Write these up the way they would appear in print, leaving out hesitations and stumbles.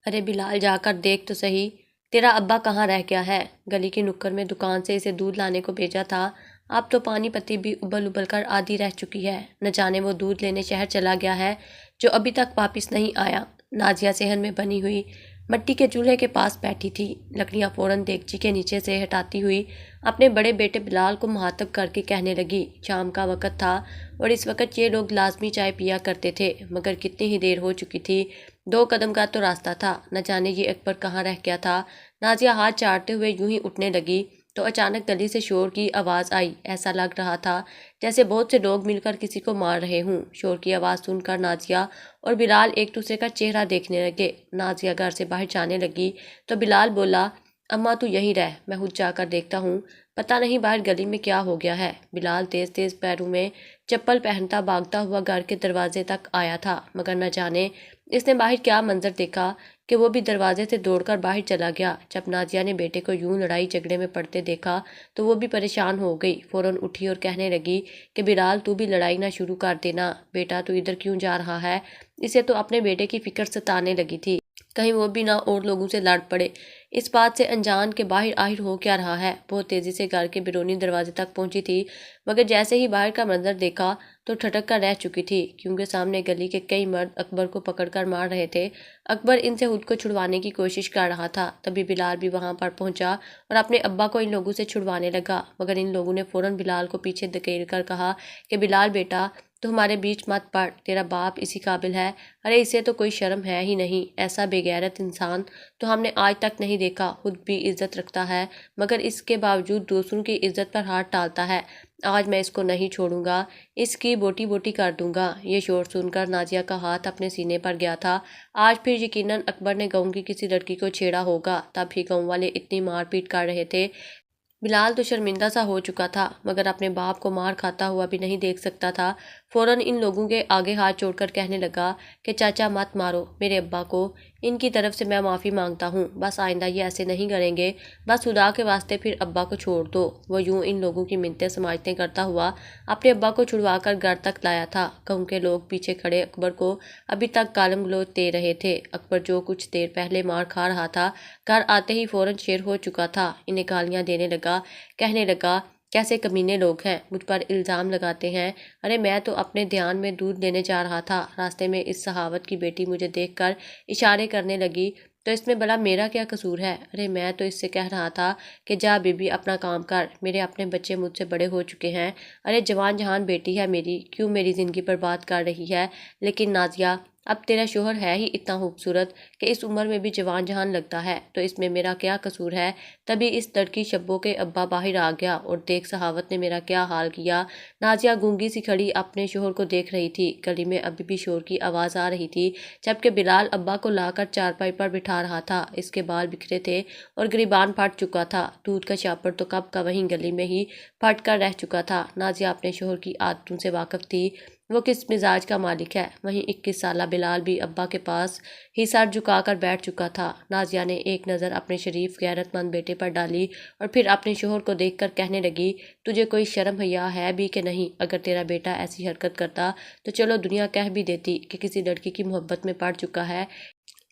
ارے بلال جا کر دیکھ تو صحیح، تیرا ابا کہاں رہ گیا ہے؟ گلی کی نکڑ میں دکان سے اسے دودھ لانے کو بھیجا تھا، اب تو پانی پتی بھی ابل ابل کر آدھی رہ چکی ہے، نہ جانے وہ دودھ لینے شہر چلا گیا ہے جو ابھی تک واپس نہیں آیا۔ نازیہ صحن میں بنی ہوئی مٹی کے چولہے کے پاس بیٹھی تھی، لکڑیاں فوراً دیگچی کے نیچے سے ہٹاتی ہوئی اپنے بڑے بیٹے بلال کو مخاطب کر کے کہنے لگی، شام کا وقت تھا اور اس وقت یہ لوگ لازمی چائے پیا کرتے تھے، مگر کتنی ہی دیر ہو چکی تھی، 2 قدم کا تو راستہ تھا، نہ جانے یہ اکبر کہاں رہ گیا تھا۔ نازیہ ہاتھ چاٹتے ہوئے یوں ہی اٹھنے لگی تو اچانک گلی سے شور کی آواز آئی، ایسا لگ رہا تھا جیسے بہت سے لوگ مل کر کسی کو مار رہے ہوں۔ شور کی آواز سن کر نازیہ اور بلال ایک دوسرے کا چہرہ دیکھنے لگے۔ نازیہ گھر سے باہر جانے لگی تو بلال بولا، اماں تو یہیں رہ، میں خود جا کر دیکھتا ہوں، پتہ نہیں باہر گلی میں کیا ہو گیا ہے۔ بلال تیز تیز پیروں میں چپل پہنتا بھاگتا ہوا گھر کے دروازے تک آیا تھا، مگر نہ جانے اس نے باہر کیا منظر دیکھا کہ وہ بھی دروازے سے دوڑ کر باہر چلا گیا۔ جب نازیہ نے بیٹے کو یوں لڑائی جھگڑے میں پڑتے دیکھا تو وہ بھی پریشان ہو گئی، فوراً اٹھی اور کہنے لگی کہ بلال تو بھی لڑائی نہ شروع کر دینا، بیٹا تو ادھر کیوں جا رہا ہے؟ اسے تو اپنے بیٹے کی فکر ستانے لگی تھی، کہیں وہ بھی نہ اور لوگوں سے لڑ پڑے۔ اس بات سے انجان کے باہر آہر ہو کیا رہا ہے۔ بہت تیزی سے گھر کے بیرونی دروازے تک پہنچی تھی، مگر جیسے ہی باہر کا منظر دیکھا تو ٹھٹک کر رہ چکی تھی، کیونکہ سامنے گلی کے کئی مرد اکبر کو پکڑ کر مار رہے تھے۔ اکبر ان سے خود کو چھڑوانے کی کوشش کر رہا تھا، تبھی بلال بھی وہاں پر پہنچا اور اپنے ابا کو ان لوگوں سے چھڑوانے لگا، مگر ان لوگوں نے فوراً بلال کو پیچھے دھکیل کر کہا کہ بلال بیٹا تو ہمارے بیچ مت پڑ، تیرا باپ اسی قابل ہے، ارے اسے تو کوئی شرم ہے ہی نہیں، ایسا بے غیرت انسان تو ہم نے آج تک نہیں دیکھا، خود بھی عزت رکھتا ہے مگر اس کے باوجود دوسروں کی عزت پر ہاتھ ڈالتا ہے، آج میں اس کو نہیں چھوڑوں گا، اس کی بوٹی بوٹی کر دوں گا۔ یہ شور سن کر نازیہ کا ہاتھ اپنے سینے پر گیا تھا، آج پھر یقیناً اکبر نے گاؤں کی کسی لڑکی کو چھیڑا ہوگا، تب ہی گاؤں والے اتنی مار پیٹ کر رہے تھے۔ بلال تو شرمندہ سا ہو چکا تھا، مگر اپنے باپ کو مار کھاتا ہوا بھی نہیں دیکھ سکتا تھا، فوراً ان لوگوں کے آگے ہاتھ جوڑ کر کہنے لگا کہ چاچا مت مارو میرے ابا کو، ان کی طرف سے میں معافی مانگتا ہوں، بس آئندہ یہ ایسے نہیں کریں گے، بس خدا کے واسطے پھر ابا کو چھوڑ دو۔ وہ یوں ان لوگوں کی منتیں سماجتیں کرتا ہوا اپنے ابا کو چھڑوا کر گھر تک لایا تھا۔ گاؤں کے لوگ پیچھے کھڑے اکبر کو ابھی تک گالم گلوچ دے رہے تھے۔ اکبر جو کچھ دیر پہلے مار کھا رہا تھا، گھر آتے ہی فوراً شیر ہو چکا تھا، انہیں گالیاں دینے لگا، کہنے لگا کیسے کمینے لوگ ہیں، مجھ پر الزام لگاتے ہیں، ارے میں تو اپنے دھیان میں دودھ لینے جا رہا تھا، راستے میں اس صحاوت کی بیٹی مجھے دیکھ کر اشارے کرنے لگی تو اس میں بھلا میرا کیا قصور ہے؟ ارے میں تو اس سے کہہ رہا تھا کہ جا بی بی اپنا کام کر، میرے اپنے بچے مجھ سے بڑے ہو چکے ہیں، ارے جوان جہان بیٹی ہے میری، کیوں میری زندگی برباد کر رہی ہے؟ لیکن نازیہ اب تیرا شوہر ہے ہی اتنا خوبصورت کہ اس عمر میں بھی جوان جہان لگتا ہے، تو اس میں میرا کیا قصور ہے؟ تبھی اس لڑکی شبو کے ابا باہر آ گیا اور دیکھ صحاوت نے میرا کیا حال کیا۔ نازیہ گونگی سی کھڑی اپنے شوہر کو دیکھ رہی تھی، گلی میں ابھی بھی شور کی آواز آ رہی تھی، جبکہ بلال ابا کو لا کر چارپائی پر بٹھا رہا تھا، اس کے بال بکھرے تھے اور گریبان پھٹ چکا تھا، دودھ کا شاپر تو کب کا وہیں گلی میں ہی پھٹ کر رہ چکا تھا۔ نازیہ اپنے شوہر کی عادتوں سے واقف تھی، وہ کس مزاج کا مالک ہے، وہیں 21 سالہ بلال بھی ابا کے پاس ہی سر جھکا کر بیٹھ چکا تھا۔ نازیہ نے ایک نظر اپنے شریف غیرت مند بیٹے پر ڈالی اور پھر اپنے شوہر کو دیکھ کر کہنے لگی، تجھے کوئی شرم حیا ہے بھی کہ نہیں؟ اگر تیرا بیٹا ایسی حرکت کرتا تو چلو دنیا کہہ بھی دیتی کہ کسی لڑکی کی محبت میں پڑ چکا ہے،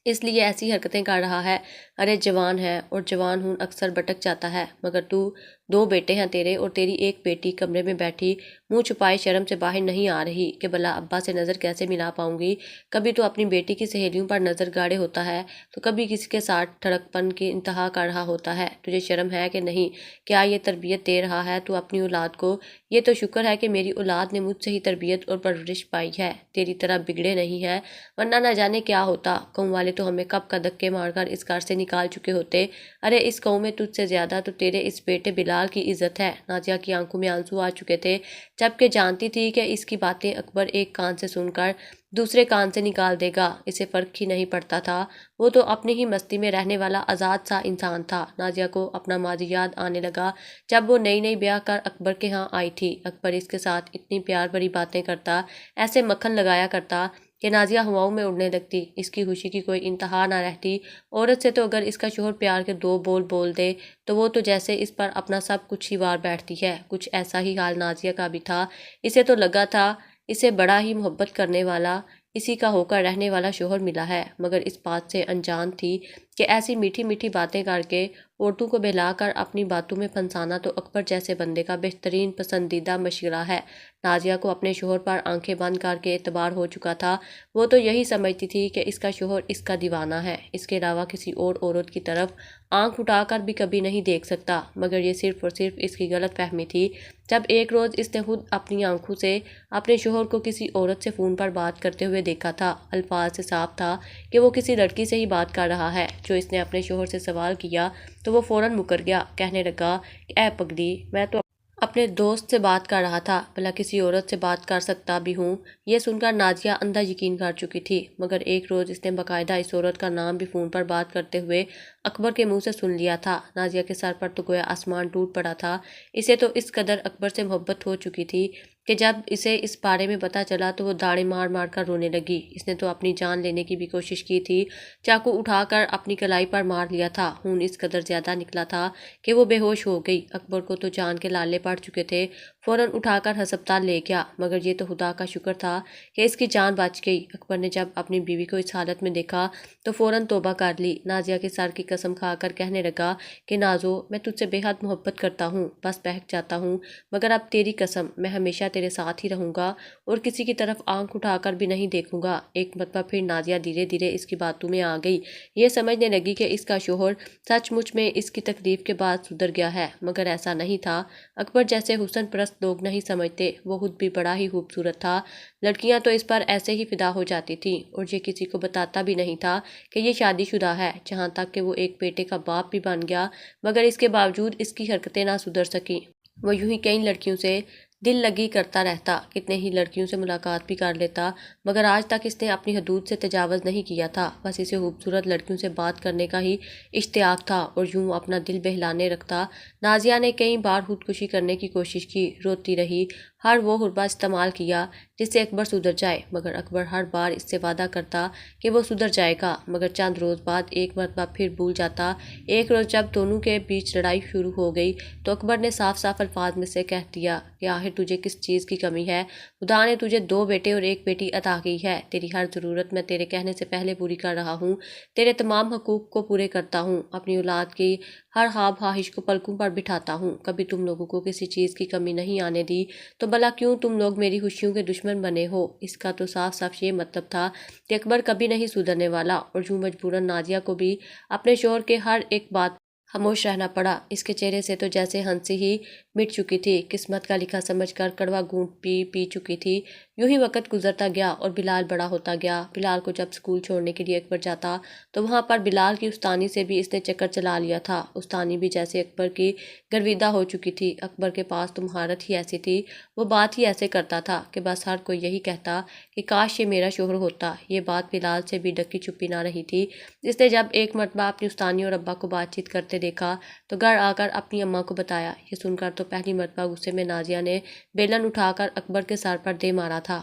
اس لیے ایسی حرکتیں کر رہا ہے، ارے جوان ہے اور جوان ہون اکثر بھٹک جاتا ہے، مگر تو 2 بیٹے ہیں تیرے اور تیری ایک بیٹی کمرے میں بیٹھی منہ چھپائے شرم سے باہر نہیں آ رہی کہ بھلا ابا سے نظر کیسے ملا پاؤں گی؟ کبھی تو اپنی بیٹی کی سہیلیوں پر نظر گاڑے ہوتا ہے تو کبھی کسی کے ساتھ ٹھڑک پن کی انتہا کر رہا ہوتا ہے، تجھے شرم ہے کہ نہیں؟ کیا یہ تربیت دے رہا ہے تو اپنی اولاد کو؟ یہ تو شکر ہے کہ میری اولاد نے مجھ سے ہی تربیت اور پرورش پائی ہے، تیری طرح بگڑے نہیں ہے، ورنہ نہ جانے کیا ہوتا، قوم والے تو ہمیں کب کا دھکے مار کر اس گھر سے نکال چکے ہوتے، ارے اس قوم میں تجھ سے زیادہ تو تیرے اس بیٹے بلال کی عزت ہے۔ نازیہ کی آنکھوں میں آنسو آ چکے تھے، جبکہ جانتی تھی کہ اس کی باتیں اکبر ایک کان سے سن کر دوسرے کان سے نکال دے گا، اسے فرق ہی نہیں پڑتا تھا، وہ تو اپنی ہی مستی میں رہنے والا آزاد سا انسان تھا۔ نازیہ کو اپنا ماضی یاد آنے لگا، جب وہ نئی نئی بیاہ کر اکبر کے ہاں آئی تھی، اکبر اس کے ساتھ اتنی پیار بھری باتیں کرتا، ایسے مکھن لگایا کرتا کہ نازیہ ہواؤں میں اڑنے لگتی، اس کی خوشی کی کوئی انتہا نہ رہتی۔ عورت سے تو اگر اس کا شوہر پیار کے 2 بول بول دے تو وہ تو جیسے اس پر اپنا سب کچھ ہی وار بیٹھتی ہے، کچھ ایسا ہی حال نازیہ کا بھی تھا، اسے تو لگا تھا اسے بڑا ہی محبت کرنے والا اسی کا ہو کر رہنے والا شوہر ملا ہے، مگر اس بات سے انجان تھی کہ ایسی میٹھی میٹھی باتیں کر کے عورتوں کو بہلا کر اپنی باتوں میں پھنسانا تو اکبر جیسے بندے کا بہترین پسندیدہ مشغلہ ہے۔ نازیہ کو اپنے شوہر پر آنکھیں بند کر کے اعتبار ہو چکا تھا۔ وہ تو یہی سمجھتی تھی کہ اس کا شوہر اس کا دیوانہ ہے، اس کے علاوہ کسی اور عورت کی طرف آنکھ اٹھا کر بھی کبھی نہیں دیکھ سکتا، مگر یہ صرف اور صرف اس کی غلط فہمی تھی۔ جب ایک روز اس نے خود اپنی آنکھوں سے اپنے شوہر کو کسی عورت سے فون پر بات کرتے ہوئے دیکھا تھا، الفاظ سے صاف تھا کہ وہ کسی لڑکی سے ہی بات کر رہا ہے۔ جو اس نے اپنے شوہر سے سوال کیا تو وہ فوراً مکر گیا، کہنے لگا کہ اے پگلی، میں تو اپنے دوست سے بات کر رہا تھا، بھلا کسی عورت سے بات کر سکتا بھی ہوں۔ یہ سن کر نازیہ اندھا یقین کر چکی تھی، مگر ایک روز اس نے باقاعدہ اس عورت کا نام بھی فون پر بات کرتے ہوئے اکبر کے منہ سے سن لیا تھا۔ نازیہ کے سر پر تو گویا آسمان ٹوٹ پڑا تھا۔ اسے تو اس قدر اکبر سے محبت ہو چکی تھی کہ جب اسے اس بارے میں پتہ چلا تو وہ داڑیں مار مار کر رونے لگی۔ اس نے تو اپنی جان لینے کی بھی کوشش کی تھی، چاقو اٹھا کر اپنی کلائی پر مار لیا تھا۔ خون اس قدر زیادہ نکلا تھا کہ وہ بے ہوش ہو گئی۔ اکبر کو تو جان کے لالے پڑ چکے تھے، فوراً اٹھا کر ہسپتال لے گیا، مگر یہ تو خدا کا شکر تھا کہ اس کی جان بچ گئی۔ اکبر نے جب اپنی بیوی کو اس حالت میں دیکھا تو فوراً توبہ کر لی۔ نازیہ کے سر کی قسم کھا کر کہنے لگا کہ نازو، میں تجھ سے بے حد محبت کرتا ہوں، بس بہک جاتا ہوں، مگر اب تیری قسم، میں ہمیشہ تیرے ساتھ ہی رہوں گا اور کسی کی طرف آنکھ اٹھا کر بھی نہیں دیکھوں گا۔ ایک مرتبہ پھر نازیہ دھیرے دھیرے اس کی باتوں میں آ گئی، یہ سمجھنے لگی کہ اس کا شوہر سچ مچ میں اس کی تکلیف کے بعد سدھر گیا ہے، مگر ایسا نہیں تھا۔ اکبر جیسے حسن پرست لوگ نہیں سمجھتے، وہ خود بھی بڑا ہی خوبصورت تھا، لڑکیاں تو اس پر ایسے ہی فدا ہو جاتی تھیں، اور یہ کسی کو بتاتا بھی نہیں تھا کہ یہ شادی شدہ ہے، جہاں تک کہ وہ ایک بیٹے کا باپ بھی بن گیا، مگر اس کے باوجود اس کی حرکتیں نہ سدھر سکیں۔ وہ یوں ہی کئی لڑکیوں سے دل لگی کرتا رہتا، کتنے ہی لڑکیوں سے ملاقات بھی کر لیتا، مگر آج تک اس نے اپنی حدود سے تجاوز نہیں کیا تھا۔ بس اسے خوبصورت لڑکیوں سے بات کرنے کا ہی اشتیاق تھا اور یوں اپنا دل بہلانے رکھتا۔ نازیہ نے کئی بار خودکشی کرنے کی کوشش کی، روتی رہی، ہر وہ حربہ استعمال کیا جس سے اکبر سدھر جائے، مگر اکبر ہر بار اس سے وعدہ کرتا کہ وہ سدھر جائے گا، مگر چند روز بعد ایک مرتبہ پھر بھول جاتا۔ ایک روز جب دونوں کے بیچ لڑائی شروع ہو گئی تو اکبر نے صاف صاف الفاظ میں سے کہہ دیا کہ آخر تجھے کس چیز کی کمی ہے؟ خدا نے تجھے 2 بیٹے اور 1 بیٹی عطا کی ہے، تیری ہر ضرورت میں تیرے کہنے سے پہلے پوری کر رہا ہوں، تیرے تمام حقوق کو پورے کرتا ہوں، اپنی اولاد کی ہر خواب خواہش کو پلکوں پر بٹھاتا ہوں، کبھی تم لوگوں کو کسی چیز کی کمی نہیں آنے دی، تو بھلا کیوں تم لوگ میری خوشیوں کے دشمن بنے ہو؟ اس کا تو صاف صاف یہ مطلب تھا کہ اکبر کبھی نہیں سدھرنے والا، اور یوں مجبوراً نازیہ کو بھی اپنے شوہر کے ہر ایک بات خاموش رہنا پڑا۔ اس کے چہرے سے تو جیسے ہنسی ہی مٹ چکی تھی، قسمت کا لکھا سمجھ کر کڑوا گھونٹ پی پی چکی تھی۔ یوں ہی وقت گزرتا گیا اور بلال بڑا ہوتا گیا۔ بلال کو جب اسکول چھوڑنے کے لیے اکبر جاتا تو وہاں پر بلال کی استانی سے بھی اس نے چکر چلا لیا تھا۔ استانی بھی جیسے اکبر کی گرویدہ ہو چکی تھی، اکبر کے پاس تو مہارت ہی ایسی تھی، وہ بات ہی ایسے کرتا تھا کہ بس ہر کوئی یہی کہتا کہ کاش یہ میرا شوہر ہوتا۔ یہ بات بلال سے بھی ڈکی چھپی نہ رہی تھی۔ اس نے جب ایک مرتبہ اپنی استانی اور ابا کو بات چیت کرتے دیکھا تو گھر آ کر اپنی اماں کو بتایا۔ یہ سن کر تو پہلی مرتبہ غصے میں نازیہ نے بیلن اٹھا کر اکبر کے سر پر دے مارا تھا۔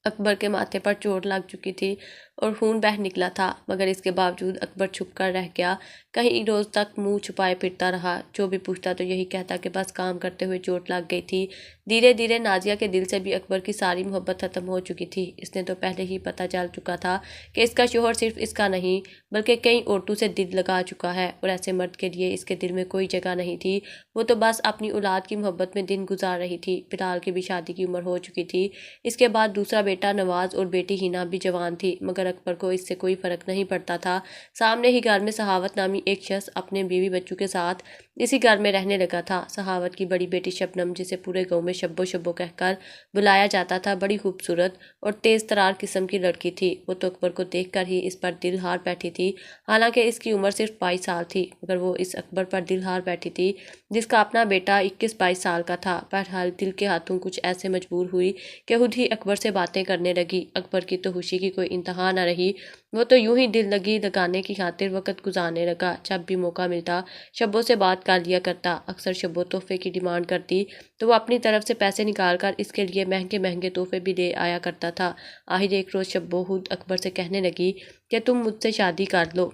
اکبر کے ماتھے پر چوٹ لگ چکی تھی اور خون بہہ نکلا تھا، مگر اس کے باوجود اکبر چھپ کر رہ گیا، کئی روز تک منہ چھپائے پھرتا رہا۔ جو بھی پوچھتا تو یہی کہتا کہ بس کام کرتے ہوئے چوٹ لگ گئی تھی۔ دھیرے دھیرے نازیہ کے دل سے بھی اکبر کی ساری محبت ختم ہو چکی تھی۔ اس نے تو پہلے ہی پتہ چل چکا تھا کہ اس کا شوہر صرف اس کا نہیں بلکہ کئی عورتوں سے دل لگا چکا ہے، اور ایسے مرد کے لیے اس کے دل میں کوئی جگہ نہیں تھی۔ وہ تو بس اپنی اولاد کی محبت میں دن گزار رہی تھی۔ بلال کی بھی شادی کی عمر ہو چکی تھی، اس کے بعد دوسرا بیٹا نواز اور بیٹی ہینا بھی جوان تھی، مگر اکبر کو اس سے کوئی فرق نہیں پڑتا تھا۔ سامنے ہی گھر میں سخاوت نامی ایک شخص اپنے بیوی بچوں کے ساتھ اسی گھر میں رہنے لگا تھا۔ سخاوت کی بڑی بیٹی شبنم، جسے پورے گاؤں میں شبو شبو کہہ کر بلایا جاتا تھا، بڑی خوبصورت اور تیز ترار قسم کی لڑکی تھی۔ وہ تو اکبر کو دیکھ کر ہی اس پر دل ہار بیٹھی تھی، حالانکہ اس کی عمر صرف 22 سال تھی، مگر وہ اس اکبر پر دل ہار بیٹھی تھی جس کا اپنا بیٹا 21-22 سال کا تھا۔ بہرحال دل کے ہاتھوں کچھ ایسے مجبور ہوئی کہ خود ہی اکبر سے باتیں کرنے لگی۔ اکبر کی تو خوشی کی کوئی انتہا نہ رہی، وہ تو یوں ہی دل لگی لگانے کی خاطر وقت گزارنے لگا۔ جب بھی موقع ملتا شبو سے بات کر لیا کرتا۔ اکثر شبو تحفے کی ڈیمانڈ کرتی تو وہ اپنی طرف سے پیسے نکال کر اس کے لیے مہنگے مہنگے تحفے بھی لے آیا کرتا تھا۔ آخر ایک روز شبو خود اکبر سے کہنے لگی کہ تم مجھ سے شادی کر لو۔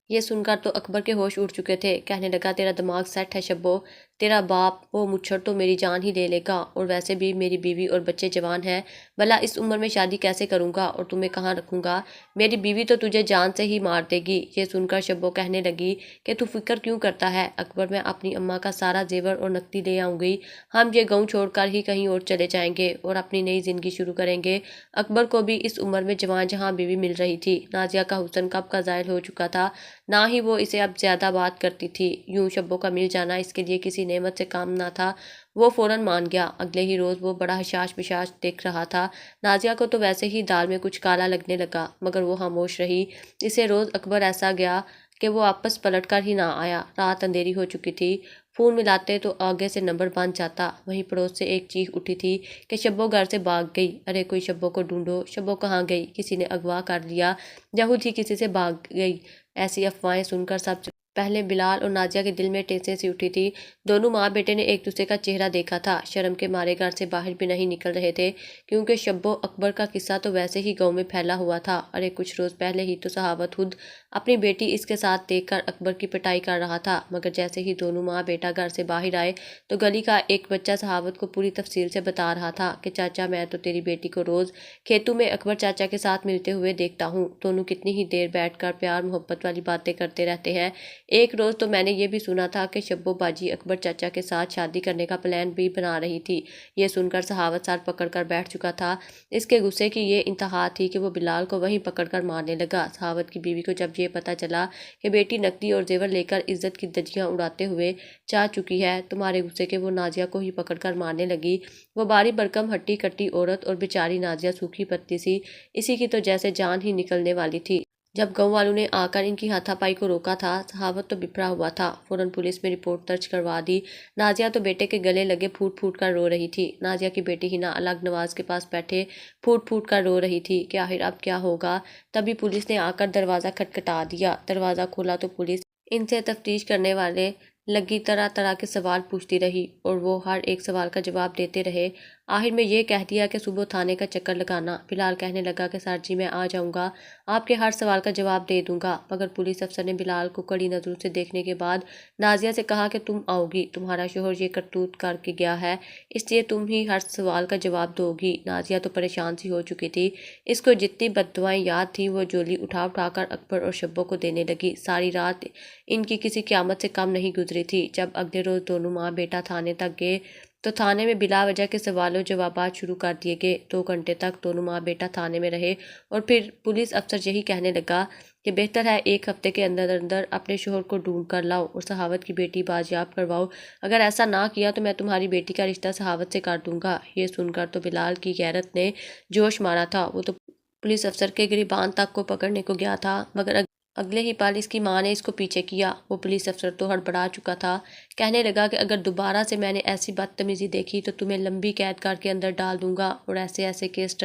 یہ سن کر تو اکبر کے ہوش اڑ چکے تھے، کہنے لگا تیرا دماغ سیٹ ہے شبو، تیرا باپ وہ مچھر تو میری جان ہی لے لے گا، اور ویسے بھی میری بیوی اور بچے جوان ہیں، بھلا اس عمر میں شادی کیسے کروں گا اور تمہیں کہاں رکھوں گا؟ میری بیوی تو تجھے جان سے ہی مار دے گی۔ یہ سن کر شبو کہنے لگی کہ تو فکر کیوں کرتا ہے اکبر، میں اپنی اماں کا سارا زیور اور نقدی لے آؤں گی، ہم یہ گاؤں چھوڑ کر ہی کہیں اور چلے جائیں گے اور اپنی نئی زندگی شروع کریں گے۔ اکبر کو بھی اس عمر میں جوان جہاں بیوی مل رہی تھی۔ نازیہ کا حسن کب کا زائل ہو چکا تھا، نہ ہی وہ اسے اب زیادہ بات کرتی تھی۔ یوں شبو کا مل جانا اس کے لیے کسی نعمت سے کام نہ تھا۔ وہ فوراً مان گیا۔ اگلے ہی روز وہ بڑا حشاش بشاش دیکھ رہا تھا۔ نازیہ کو تو ویسے ہی دال میں کچھ کالا لگنے لگا، مگر وہ خاموش رہی۔ اسے روز اکبر ایسا گیا کہ وہ آپس پلٹ کر ہی نہ آیا۔ رات اندھیری ہو چکی تھی، فون ملاتے تو آگے سے نمبر بند جاتا۔ وہیں پڑوس سے ایک چیخ اٹھی تھی کہ شبو گھر سے بھاگ گئی۔ ارے کوئی شبو کو ڈھونڈو، شبو کہاں گئی؟ کسی نے اغوا کر لیا، یہود ہی کسی سے بھاگ گئی۔ ایسی افواہیں سن کر سب سے پہلے بلال اور نازیہ کے دل میں ٹھیسیں سی اٹھی تھی۔ دونوں ماں بیٹے نے ایک دوسرے کا چہرہ دیکھا تھا، شرم کے مارے گھر سے باہر بھی نہیں نکل رہے تھے، کیونکہ شبو اکبر کا قصہ تو ویسے ہی گاؤں میں پھیلا ہوا تھا۔ ارے کچھ روز پہلے ہی تو صحاوت خود اپنی بیٹی اس کے ساتھ دیکھ کر اکبر کی پٹائی کر رہا تھا، مگر جیسے ہی دونوں ماں بیٹا گھر سے باہر آئے تو گلی کا ایک بچہ صحاوت کو پوری تفصیل سے بتا رہا تھا کہ چاچا میں تو تیری بیٹی کو روز کھیتوں میں اکبر چاچا کے ساتھ ملتے ہوئے دیکھتا ہوں، دونوں کتنی ہی دیر بیٹھ کر پیار محبت والی باتیں کرتے رہتے ہیں۔ ایک روز تو میں نے یہ بھی سنا تھا کہ شبو باجی اکبر چاچا کے ساتھ شادی کرنے کا پلان بھی بنا رہی تھی۔ یہ سن کر صحاوت سر پکڑ کر بیٹھ چکا تھا۔ اس کے غصے کی یہ انتہا تھی کہ وہ بلال کو وہیں پکڑ کر مارنے لگا۔ صحاوت کی بیوی کو جب یہ پتہ چلا کہ بیٹی نقدی اور زیور لے کر عزت کی دھجیاں اڑاتے ہوئے جا چکی ہے تو مارے غصے کے وہ نازیہ کو ہی پکڑ کر مارنے لگی۔ وہ باری بھرکم ہٹی کٹی عورت اور بیچاری نازیہ سوکھی پتی سی، اسی کی تو جیسے جان ہی نکلنے والی تھی۔ جب گاؤں والوں نے آ کر ان کی ہاتھا پائی کو روکا تھا، صحاوت تو بپھرا ہوا تھا، فوراً پولیس میں رپورٹ درج کروا دی۔ نازیہ تو بیٹے کے گلے لگے پھوٹ پھوٹ کر رو رہی تھی۔ نازیہ کی بیٹی ہنا الگ نواز کے پاس بیٹھے پھوٹ پھوٹ کر رو رہی تھی کہ آخر اب کیا ہوگا۔ تبھی پولیس نے آ کر دروازہ کھٹکھٹا دیا۔ دروازہ کھولا تو پولیس ان سے تفتیش کرنے والے لگی طرح طرح کے سوال پوچھتی رہی اور وہ ہر ایک سوال کا جواب دیتے رہے۔ آخر میں یہ کہہ دیا کہ صبح تھانے کا چکر لگانا۔ بلال کہنے لگا کہ سر جی میں آ جاؤں گا، آپ کے ہر سوال کا جواب دے دوں گا، مگر پولیس افسر نے بلال کو کڑی نظروں سے دیکھنے کے بعد نازیہ سے کہا کہ تم آؤ گی، تمہارا شوہر یہ کرتوت کر کے گیا ہے، اس لیے تم ہی ہر سوال کا جواب دو گی۔ نازیہ تو پریشان سی ہو چکی تھی، اس کو جتنی بددعائیں یاد تھیں وہ جولی اٹھا اٹھا کر اکبر اور شبو کو دینے لگی۔ ساری رات ان کی کسی قیامت سے کم نہیں گزری تھی۔ جب اگلے روز دونوں ماں بیٹا تھانے تک گئے تو تھانے میں بلا وجہ کے سوال و جوابات شروع کر دیے گئے۔ 2 گھنٹے تک دونوں ماں بیٹا تھانے میں رہے اور پھر پولیس افسر یہی کہنے لگا کہ بہتر ہے 1 ہفتے کے اندر اندر اپنے شوہر کو ڈھونڈ کر لاؤ اور صحاوت کی بیٹی بازیاب کرواؤ، اگر ایسا نہ کیا تو میں تمہاری بیٹی کا رشتہ صحاوت سے کر دوں گا۔ یہ سن کر تو بلال کی غیرت نے جوش مارا تھا، وہ تو پولیس افسر کے گریبان تک کو پکڑنے کو گیا تھا، مگر اگلے ہی پل اس کی ماں نے اس کو پیچھے کیا۔ وہ پولیس افسر تو ہڑبڑا چکا تھا، کہنے لگا کہ اگر دوبارہ سے میں نے ایسی بدتمیزی دیکھی تو تمہیں لمبی قید کر کے اندر ڈال دوں گا اور ایسے ایسے کیس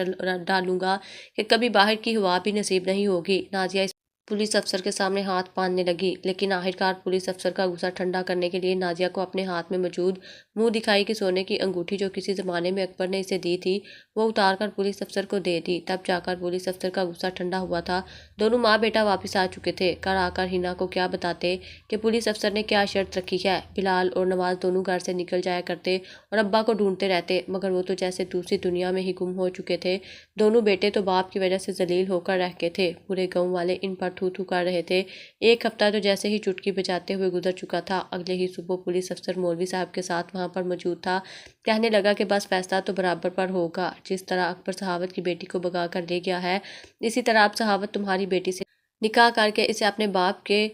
ڈالوں گا کہ کبھی باہر کی ہوا بھی نصیب نہیں ہوگی۔ نازیہ اس پولیس افسر کے سامنے ہاتھ باندھنے لگی، لیکن آخرکار پولیس افسر کا غصہ ٹھنڈا کرنے کے لیے نازیہ کو اپنے ہاتھ میں موجود منہ دکھائی کی سونے کی انگوٹھی جو کسی زمانے میں اکبر نے اسے دی تھی وہ اتار کر پولیس افسر کو دے دی۔ تب جا کر پولیس افسر کا غصہ ٹھنڈا ہوا تھا۔ دونوں ماں بیٹا واپس آ چکے تھے۔ گھر آ کر ہنا کو کیا بتاتے کہ پولیس افسر نے کیا شرط رکھی ہے۔ بلال اور نواز دونوں گھر سے نکل جایا کرتے اور ابا کو ڈھونڈتے رہتے، مگر وہ تو جیسے دوسری دنیا میں ہی گم ہو چکے تھے۔ دونوں بیٹے تو باپ کی وجہ سے ذلیل ہو کر رہ گئے تھے۔ پورے گاؤں والے ان پر تھو تھو کر رہے تھے۔ 1 ہفتہ تو جیسے ہی چٹکی بجاتے ہوئے گزر چکا تھا۔ اگلے ہی صبح پولیس افسر مولوی صاحب کے ساتھ وہاں پر موجود تھا، کہنے لگا کہ بس فیصلہ تو برابر پر ہوگا، جس طرح اکبر صحاوت کی بیٹی کو بھگا کر لے گیا ہے اسی طرح اب صحاوت تمہاری بیٹی سے نکاح کر کے اسے اپنے باپ کے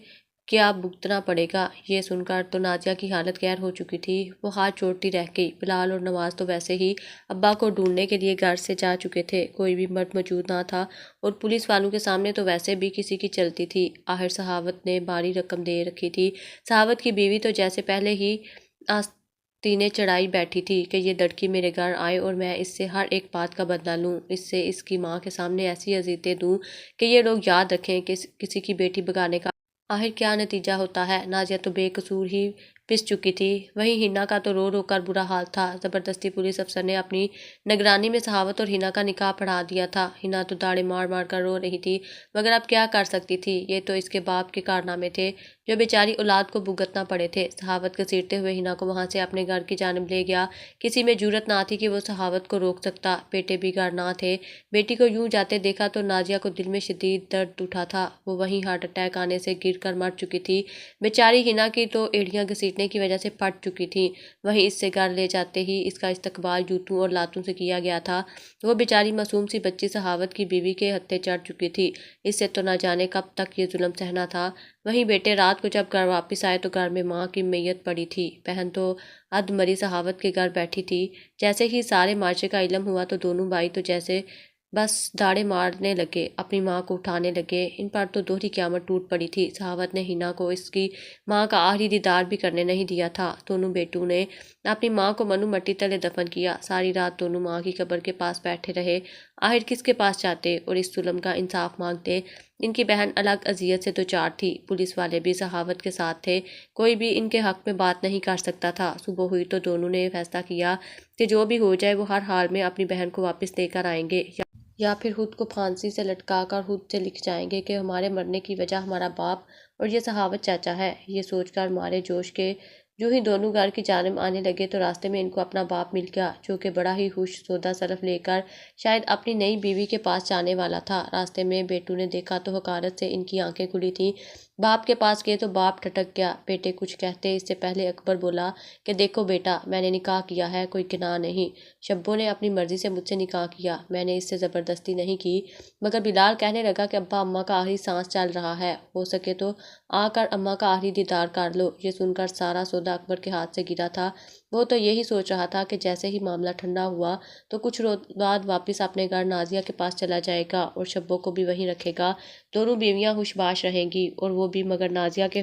کیا بھگتنا پڑے گا۔ یہ سن کر تو نازیہ کی حالت غیر ہو چکی تھی، وہ ہاتھ جوڑتی رہ گئی۔ بلال اور نواز تو ویسے ہی ابا کو ڈھونڈنے کے لیے گھر سے جا چکے تھے، کوئی بھی مرد موجود نہ تھا اور پولیس والوں کے سامنے تو ویسے بھی کسی کی چلتی تھی۔ آخر صحاوت نے باری رقم دے رکھی تھی۔ صحاوت کی بیوی تو جیسے پہلے ہی آستینے چڑھائی بیٹھی تھی کہ یہ لڑکی میرے گھر آئے اور میں اس سے ہر ایک بات کا بدلہ لوں، اس سے اس کی ماں کے سامنے ایسی اذیتیں دوں کہ یہ لوگ یاد رکھیں کہ کسی کی بیٹی بگانے کا آخر کیا نتیجہ ہوتا ہے۔ نازیہ تو بے قصور ہی پس چکی تھی۔ وہیں ہنا کا تو رو رو کر برا حال تھا۔ زبردستی پولیس افسر نے اپنی نگرانی میں سخاوت اور ہنا کا نکاح پڑھا دیا تھا۔ ہنا تو داڑے مار مار کر رو رہی تھی، مگر اب کیا کر سکتی تھی؟ یہ تو اس کے باپ کے کارنامے تھے جو بیچاری اولاد کو بھگتنا پڑے تھے۔ سخاوت گھسیٹتے ہوئے ہنا کو وہاں سے اپنے گھر کی جانب لے گیا۔ کسی میں جرأت نہ تھی کہ وہ سخاوت کو روک سکتا۔ بیٹے بھی گھر نہ تھے۔ بیٹی کو یوں جاتے دیکھا تو نازیہ کو دل میں شدید درد اٹھا تھا۔ وہ وہیں ہارٹ اٹیک آنے سے گر کر مر چکی تھی۔ بیچاری ہنا کی تو ایڑیاں گھسیٹنے کی وجہ سے پھٹ چکی تھیں۔ وہیں اس سے گھر لے جاتے ہی اس کا استقبال جوتوں اور لاتوں سے کیا گیا تھا۔ وہ بیچاری معصوم سی بچی سخاوت کی بیوی کے ہتھے چڑھ چکی تھی۔ اس سے تو نہ جانے کب تک یہ ظلم سہنا تھا۔ وہیں بیٹے رات کو جب گھر واپس آئے تو گھر میں ماں کی میت پڑی تھی۔ بہن تو ادھ مری سخاوت کے گھر بیٹھی تھی۔ جیسے ہی سارے معاشرے کا علم ہوا تو دونوں بھائی تو جیسے بس داڑے مارنے لگے، اپنی ماں کو اٹھانے لگے۔ ان پر تو دوہری قیامت ٹوٹ پڑی تھی۔ سخاوت نے ہنا کو اس کی ماں کا آخری دیدار بھی کرنے نہیں دیا تھا۔ دونوں بیٹوں نے اپنی ماں کو منو مٹی تلے دفن کیا۔ ساری رات دونوں ماں کی قبر کے پاس بیٹھے رہے۔ آخر کس کے پاس جاتے اور اس ظلم کا انصاف مانگتے؟ ان کی بہن الگ اذیت سے دوچار تھی۔ پولیس والے بھی سخاوت کے ساتھ تھے۔ کوئی بھی ان کے حق میں بات نہیں کر سکتا تھا۔ صبح ہوئی تو دونوں نے فیصلہ کیا کہ جو بھی ہو جائے وہ ہر حال میں اپنی بہن کو واپس لے کر آئیں گے، یا پھر خود کو پھانسی سے لٹکا کر خود سے لکھ جائیں گے کہ ہمارے مرنے کی وجہ ہمارا باپ اور یہ سخاوت چاچا ہے۔ یہ سوچ کر مارے جوش کے جو ہی دونوں گھر کی جانب آنے لگے تو راستے میں ان کو اپنا باپ مل گیا، جو کہ بڑا ہی خوش سودا سلف لے کر شاید اپنی نئی بیوی کے پاس جانے والا تھا۔ راستے میں بیٹوں نے دیکھا تو حقارت سے ان کی آنکھیں کھلی تھیں۔ باپ کے پاس گئے تو باپ ٹھٹک گیا۔ بیٹے کچھ کہتے اس سے پہلے اکبر بولا کہ دیکھو بیٹا، میں نے نکاح کیا ہے، کوئی گناہ نہیں۔ شبو نے اپنی مرضی سے مجھ سے نکاح کیا، میں نے اس سے زبردستی نہیں کی۔ مگر بلال کہنے لگا کہ ابا اماں کا آخری سانس چل رہا ہے، ہو سکے تو آ کر اماں کا آخری دیدار کر لو۔ یہ سن کر سارا سودا اکبر کے ہاتھ سے گرا تھا۔ وہ تو یہی سوچ رہا تھا کہ جیسے ہی معاملہ ٹھنڈا ہوا تو کچھ روز بعد واپس اپنے گھر نازیہ کے پاس چلا جائے گا اور شبو کو بھی وہیں رکھے گا۔ دونوں بیویاں خوش باش رہیں گی اور وہ بھی، مگر نازیہ کے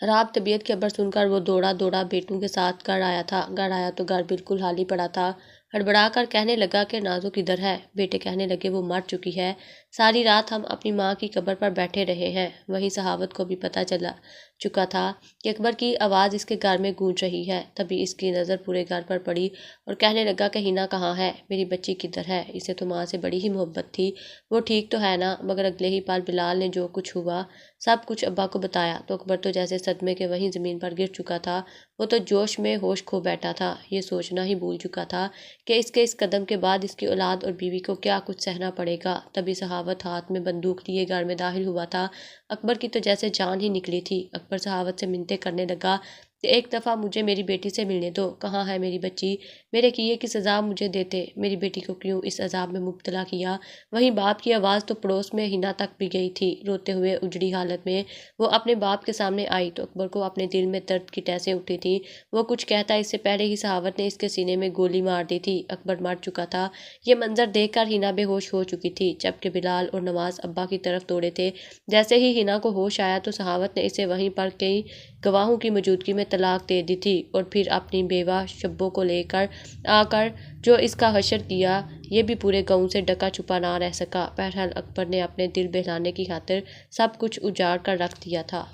خراب طبیعت کی خبر سن کر وہ دوڑا دوڑا بیٹوں کے ساتھ گھر آیا تھا۔ گھر آیا تو گھر بالکل خالی پڑا تھا۔ ہڑبڑا کر کہنے لگا کہ نازو کدھر ہے؟ بیٹے کہنے لگے وہ مر چکی ہے، ساری رات ہم اپنی ماں کی قبر پر بیٹھے رہے ہیں۔ وہیں سخاوت کو بھی پتہ چلا چکا تھا کہ اکبر کی آواز اس کے گھر میں گونج رہی ہے۔ تبھی اس کی نظر پورے گھر پر پڑی اور کہنے لگا کہ ہنا کہاں ہے؟ میری بچی کدھر ہے؟ اسے تو ماں سے بڑی ہی محبت تھی، وہ ٹھیک تو ہے نا؟ مگر اگلے ہی پل بلال نے جو کچھ ہوا سب کچھ ابا کو بتایا تو اکبر تو جیسے صدمے کے وہیں زمین پر گر چکا تھا۔ وہ تو جوش میں ہوش کھو بیٹھا تھا۔ یہ سوچنا ہی بھول چکا تھا کہ اس کے اس قدم کے بعد اس کی اولاد اور بیوی کو کیا کچھ سہنا پڑے گا۔ تبھی سخاوت ہاتھ میں بندوق لیے گھر میں داخل ہوا تھا۔ اکبر کی تو جیسے جان ہی نکلی تھی۔ اکبر سخاوت سے منتیں کرنے لگا کہ ایک دفعہ مجھے میری بیٹی سے ملنے دو، کہاں ہے میری بچی؟ میرے کیے کی سزا مجھے دیتے، میری بیٹی کو کیوں اس عذاب میں مبتلا کیا؟ وہیں باپ کی آواز تو پڑوس میں ہنا تک بھی گئی تھی۔ روتے ہوئے اجڑی حالت میں وہ اپنے باپ کے سامنے آئی تو اکبر کو اپنے دل میں درد کی ٹیسیں اٹھی تھی۔ وہ کچھ کہتا اس سے پہلے ہی سخاوت نے اس کے سینے میں گولی مار دی تھی۔ اکبر مر چکا تھا۔ یہ منظر دیکھ کر ہنا بے ہوش ہو چکی تھی، جبکہ بلال اور نواز ابا کی طرف دوڑے تھے۔ جیسے ہی ہنا کو ہوش آیا تو سخاوت نے اسے وہیں پر کئی گواہوں کی موجودگی میں طلاق دے دی تھی اور پھر اپنی بیوہ شبو کو لے کر آ کر جو اس کا حشر کیا، یہ بھی پورے گاؤں سے ڈکا چھپا نہ رہ سکا۔ بہرحال اکبر نے اپنے دل بہلانے کی خاطر سب کچھ اجاڑ کر رکھ دیا تھا۔